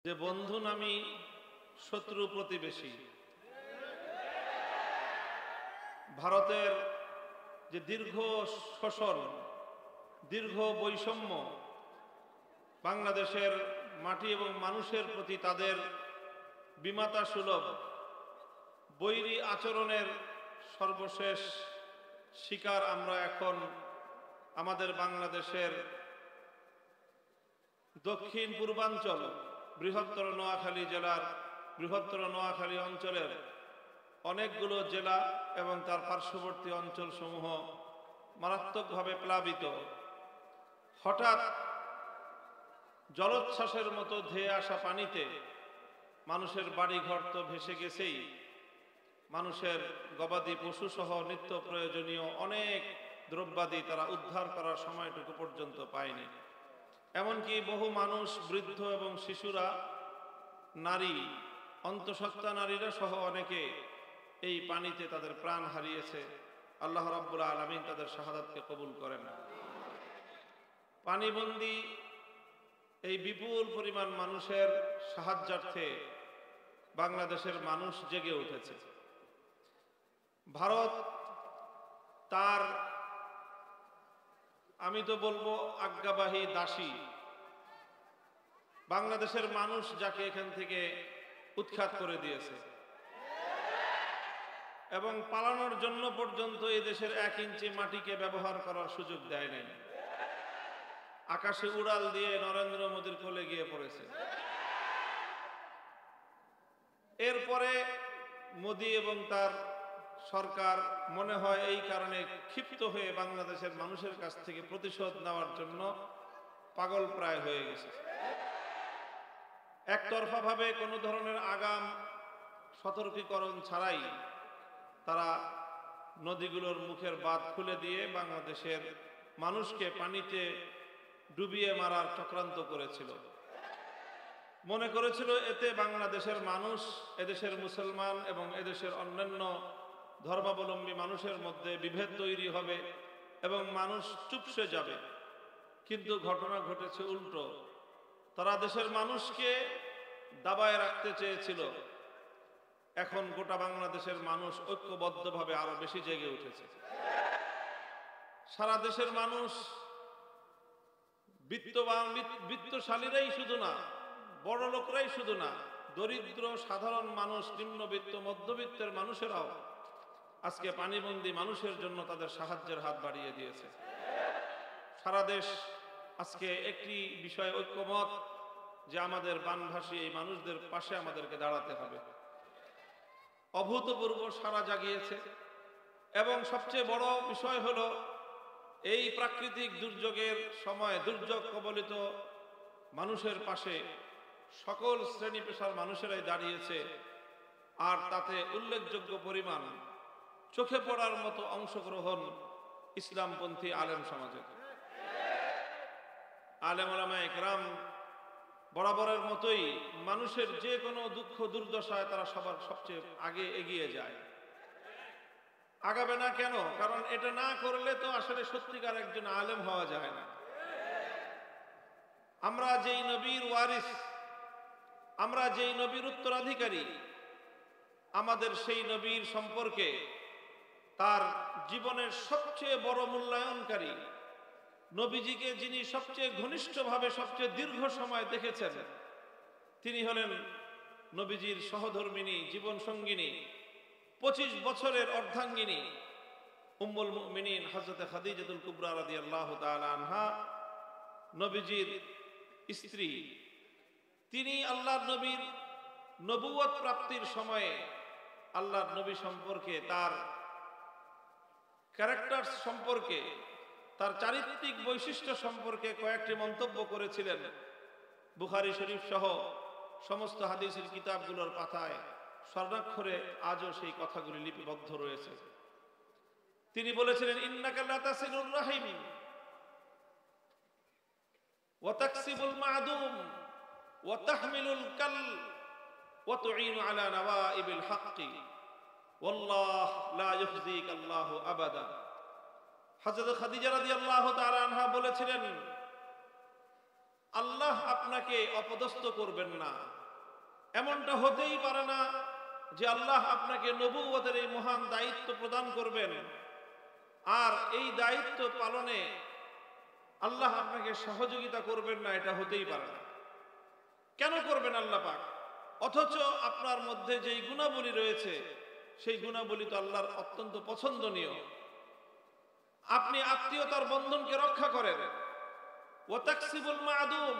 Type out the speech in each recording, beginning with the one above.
যে বন্ধু নামি শত্রু প্রতিবেশী। ভারতের যে দীর্ঘ শোষণ, দীর্ঘ বৈষম্য, বাংলাদেশের মাটি এবং মানুষের প্রতি তাদের বিমাতা সুলভ বৈরী আচরণের সর্বশেষ শিকার আমরা এখন আমাদের বাংলাদেশের দক্ষিণ পূর্বাঞ্চল বৃহত্তর নোয়াখালী জেলার বৃহত্তর নোয়াখালী অঞ্চলের অনেকগুলো জেলা এবং তার পার্শ্ববর্তী অঞ্চলসমূহ মারাত্মকভাবে প্লাবিত। হঠাৎ জলোচ্ছ্বাসের মতো ধেয়ে আসা পানিতে মানুষের বাড়িঘর তো ভেসে গেছেই, মানুষের গবাদি পশুসহ নিত্য প্রয়োজনীয় অনেক দ্রব্যাদি তারা উদ্ধার করার সময়টুকু পর্যন্ত পায়নি। এমনকি বহু মানুষ, বৃদ্ধ এবং শিশুরা, নারী, অন্তঃসত্ত্বা নারীরা সহ অনেকে এই পানিতে তাদের প্রাণ হারিয়েছে। আল্লাহ রাব্বুল আলামিন তাদের শাহাদাতকে কবুল করেন। পানিবন্দী এই বিপুল পরিমাণ মানুষের সাহায্যার্থে বাংলাদেশের মানুষ জেগে উঠেছে। ভারত তার, আমি তো বলবো আজ্ঞাবাহী দাসী, বাংলাদেশের মানুষ যাকে এখান থেকে উৎখাত করে দিয়েছে এবং পালানোর জন্য পর্যন্ত এই দেশের 1 ইঞ্চি মাটিকে ব্যবহার করার সুযোগ দেয় নাই। আকাশে উড়াল দিয়ে নরেন্দ্র মোদীর কোলে গিয়ে পড়েছে। এরপরে মোদী এবং তার সরকার মনে হয় এই কারণে ক্ষিপ্ত হয়ে বাংলাদেশের মানুষের কাছ থেকে প্রতিশোধ নেওয়ার জন্য পাগল প্রায় হয়ে গেছে। একতরফা ভাবে কোনো ধরনের আগাম সতর্কীকরণ ছাড়াই তারা নদীগুলোর মুখের বাঁধ খুলে দিয়ে বাংলাদেশের মানুষকে পানিতে ডুবিয়ে মারার চক্রান্ত করেছিল। মনে করেছিল এতে বাংলাদেশের মানুষ, এদেশের মুসলমান এবং এদেশের অন্যান্য ধর্মাবলম্বী মানুষের মধ্যে বিভেদ তৈরি হবে এবং মানুষ চুপসে যাবে। কিন্তু ঘটনা ঘটেছে উল্টো। তারা দেশের মানুষকে দাবায় রাখতে চেয়েছিল। এখন গোটা বাংলাদেশের মানুষ ঐক্যবদ্ধভাবে আরো বেশি জেগে উঠেছে। সারা দেশের মানুষ, বিত্তশালীরাই শুধু না, বড় লোকরাই শুধু না, দরিদ্র সাধারণ মানুষ, নিম্নবিত্ত মধ্যবিত্তের মানুষেরাও আজকে পানিবন্দী মানুষের জন্য তাদের সাহায্যের হাত বাড়িয়ে দিয়েছে। সারা দেশ আজকে একটি বিষয়ে ঐক্যমত যে আমাদের বানভাসী এই মানুষদের পাশে আমাদেরকে দাঁড়াতে হবে। অভূতপূর্ব সাড়া জাগিয়েছে এবং সবচেয়ে বড় বিষয় হলো এই প্রাকৃতিক দুর্যোগের সময় দুর্যোগ কবলিত মানুষের পাশে সকল শ্রেণী পেশার মানুষেরাই দাঁড়িয়েছে। আর তাতে উল্লেখযোগ্য পরিমাণ চোখে পড়ার মতো অংশগ্রহণ ইসলামপন্থী আলেম সমাজের। আলেম ওলামায়ে কেরাম বরাবরের মতোই মানুষের যে কোনো দুঃখ দুর্দশায় তারা সবার সবচেয়ে আগে এগিয়ে যায়। আগাবে না কেন? কারণ এটা না করলে তো আসলে সত্যিকার একজন আলেম হওয়া যায় না। আমরা যেই নবীর ওয়ারিস, আমরা যেই নবীর উত্তরাধিকারী, আমাদের সেই নবীর সম্পর্কে, তার জীবনের সবচেয়ে বড় মূল্যায়নকারী, নবীজিকে যিনি সবচেয়ে ঘনিষ্ঠভাবে সবচেয়ে দীর্ঘ সময় দেখেছেন, তিনি হলেন নবীজির সহধর্মিনী, জীবন সঙ্গিনী, 25 বছরের অর্ধাঙ্গিনী উম্মুল মুমিনিন হযরত খাদিজাতুল কুবরা রাদিয়াল্লাহু তাআলা আনহা, নবীজির স্ত্রী। তিনি আল্লাহর নবীর নবুয়ত প্রাপ্তির সময়ে আল্লাহর নবী সম্পর্কে, তার ক্যারেক্টার সম্পর্কে, তার চারিত্রিক বৈশিষ্ট্য সম্পর্কে কয়েকটি মন্তব্য করেছিলেন। বুখারী শরীফ সহ সমস্ত হাদিসের কিতাবগুলোর পাতায় স্বর্ণাক্ষরে আজও সেই কথাগুলি লিপিবদ্ধ রয়েছে। তিনি বলেছিলেন, ইন্নাকা লা তাসিলুর রাহিম ওয়া তাকসিবুল মা'দুম ওয়া তাহমিলুল কাল ওয়া তুঈনু আলা নাওয়াইবিল হাক্কি ওয়াল্লাহু লা ইউখজিকাল্লাহু আবাদা। হযরত খাদিজা রাদিয়াল্লাহু তাআলা আনহা বলেছিলেন, আল্লাহ আপনাকে অপদস্থ করবেন না, এমনটা হতেই পারে না যে আল্লাহ আপনাকে নবুয়তের এই মহান দায়িত্ব প্রদান করবেন আর এই দায়িত্ব পালনে আল্লাহ আপনাকে সহযোগিতা করবেন না, এটা হতেই পারে না। কেন করবেন আল্লাহ পাক? অথচ আপনার মধ্যে যেই গুণাবলী রয়েছে সেই গুণাবলী তো আল্লাহর অত্যন্ত পছন্দনীয়। আপনি আত্মীয়তার বন্ধনকে রক্ষা করেন, ওয়া তাকসিবুল মা'দুম,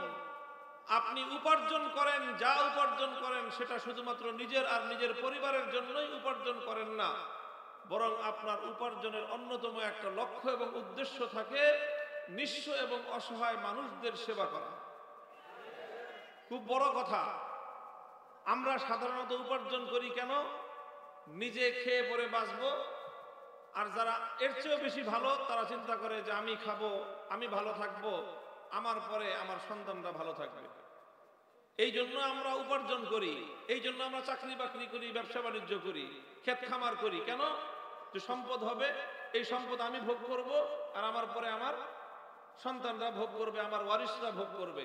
আপনি উপার্জন করেন, যা উপার্জন করেন সেটা শুধুমাত্র নিজের আর নিজের পরিবারের জন্যই উপার্জন করেন না, বরং আপনার উপার্জনের অন্যতম একটা লক্ষ্য এবং উদ্দেশ্য থাকে নিঃস্ব এবং অসহায় মানুষদের সেবা করা। খুব বড় কথা। আমরা সাধারণত উপার্জন করি কেন? নিজে খেয়ে পরে বাঁচবো, আর যারা এর চেয়েও বেশি ভালো তারা চিন্তা করে যে আমি খাবো, আমি ভালো থাকবো, আমার পরে আমার সন্তানরা ভালো থাকবে। এই জন্য আমরা উপার্জন করি, এই জন্য আমরা চাকরি বাকরি করি, ব্যবসা বাণিজ্য করি, ক্ষেত খামার করি। কেন? যে সম্পদ হবে, এই সম্পদ আমি ভোগ করব, আর আমার পরে আমার সন্তানরা ভোগ করবে, আমার ওয়ারিসরা ভোগ করবে।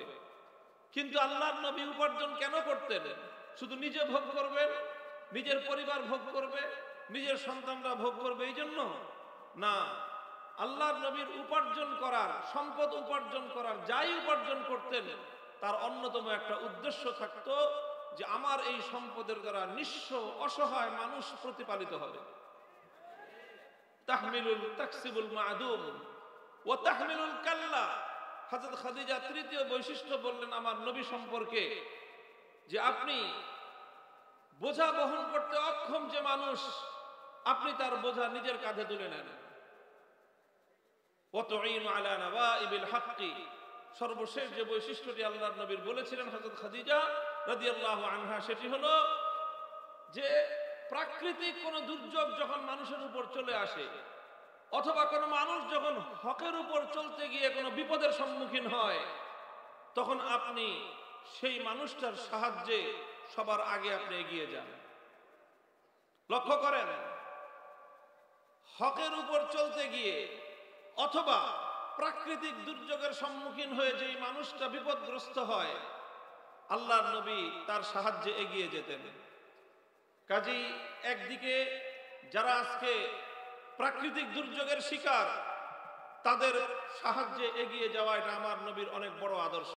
কিন্তু আল্লাহর নবী উপার্জন কেন করতেন? শুধু নিজে ভোগ করবেন, নিজের পরিবার ভোগ করবে, নিজের সন্তানরা ভোগ করবে এই জন্য না। আল্লাহর নবীর উপার্জন করার, সম্পদ উপার্জন করার, যাই উপার্জন করতেন তার অন্যতম একটা উদ্দেশ্য থাকতো যে আমার এই সম্পদের দ্বারা নিঃস্ব অসহায় মানুষ প্রতিপালিত হবে। তাহমিলুল তাকসিবুল মা'দুম ওয়া তাহমিলুল কাল্লা। হযরত খাদিজা তৃতীয় বৈশিষ্ট্য বললেন আমার নবী সম্পর্কে যে আপনি বোঝা বহন করতে অক্ষম যে মানুষ, আপনি তার বোঝা নিজের কাঁধে তুলে নেন। ওয়া তুঈনু আলা নাওয়াইবিল হাক্কি। সর্বশেষ যে বৈশিষ্ট্যটি আল্লাহর নবীর বলেছিলেন হযরত খাদিজা রাদিয়াল্লাহু আনহা, সেটি হলো যে প্রাকৃতিক কোনো দুর্যোগ যখন মানুষের উপর চলে আসে, অথবা কোনো মানুষ যখন হকের উপর চলতে গিয়ে কোনো বিপদের সম্মুখীন হয়, তখন আপনি সেই মানুষটার সাহায্যে সবার আগে আপনি এগিয়ে যান। লক্ষ্য করেন, হকের উপর চলতে গিয়ে অথবা প্রাকৃতিক দুর্যোগের সম্মুখীন হয়ে যেই মানুষটা বিপদগ্রস্ত হয়, আল্লাহর নবী তার সাহায্যে এগিয়ে যেতেন। কাজেই একদিকে যারা আজকে প্রাকৃতিক দুর্যোগের শিকার, তাদের সাহায্যে এগিয়ে যাওয়া এটা আমার নবীর অনেক বড় আদর্শ।